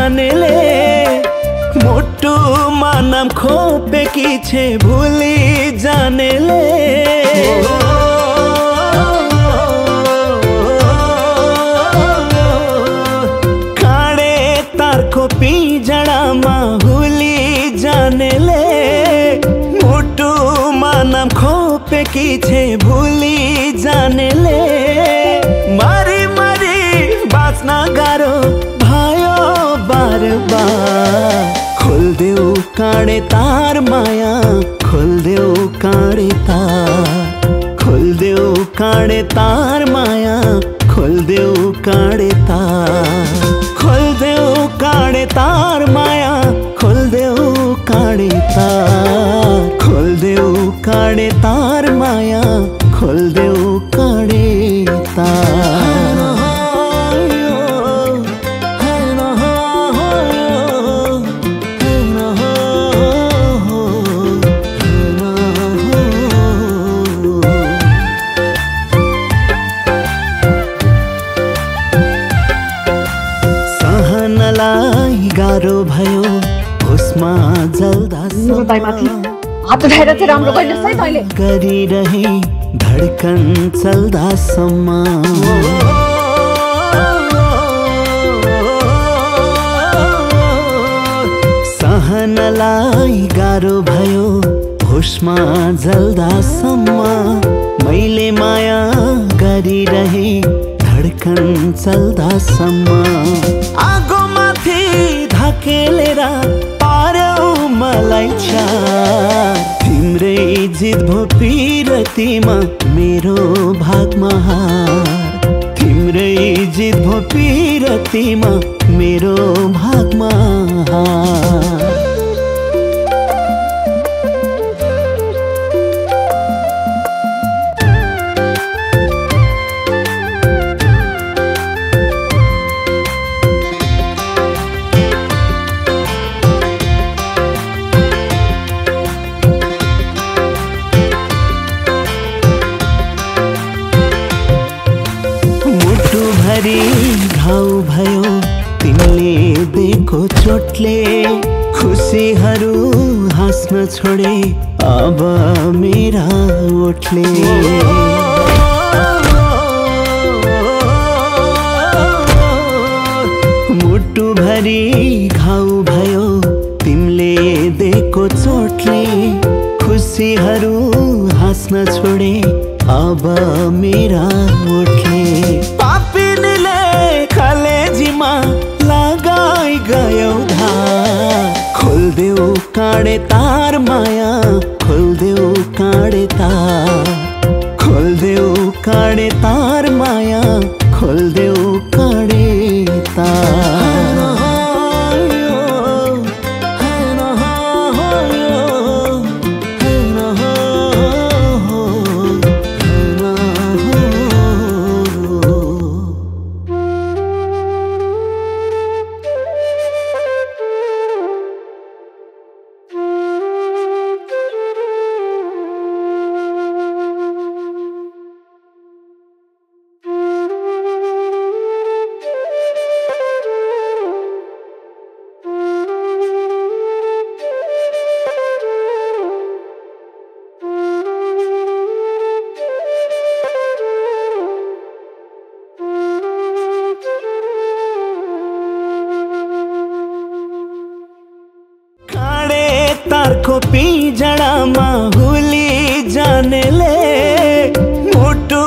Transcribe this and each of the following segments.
जानेले मोटू मानम खोपे किछे भूली जानेले काड़े तार खोपी जड़ा माहुली जानेले मोटू मानम खोपे किछे भूली जानेले मारी मारी बासना गारो भायो बार बार खोल देऊ काड़े तार माया खोल देऊ काड़े तार खोल देऊ काड़े तार माया खोल देऊ काड़े तार खोल देऊ काड़े तार माया खोल देऊ काड़े तार खोल देऊ काड़े तार माया खोल देऊ काड़े तार गाह्रो भयो उसमा जल्दा हात उठाएर चाहिँ राम्रो गर्नुहोस् है मैले गरिरहे धड्कन चल्दासम्म सहनलाई गाह्रो भयो होसमा जल्दासम्म मैले माया गरिरहे धड्कन चल्दासम्म आगो माथि धकेलेर पार्यौ मलाई छार तिम्रै जित भो पिरतीमा मेरो भागमा हार तिम्रै जित भो पिरतीमा मेरो भागमा हार घाउ भयो तिमीले दिएको चोटले खुसीहरू हाँस्न छोडे अब मेरा ओठले मुटु भरी घाउ भयो तिमीले दिएको चोटले खुसीहरू हाँस्न छोडे अब मेरा ओठले कलेजीमा लगाई गयो धार खोल देऊ काड़े तार माया खोल देऊ काड़े तार खोल देऊ काड़े तार माया खोल देऊ काड़े तार खोपी जड़ा माहुली जानेले मोटू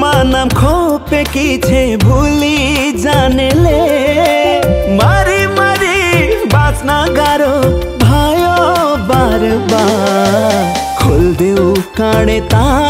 मानम खोपे किछे भूली जानेले मारी मारी बासना गारो भायो बार बार खोल देऊ काड़े तार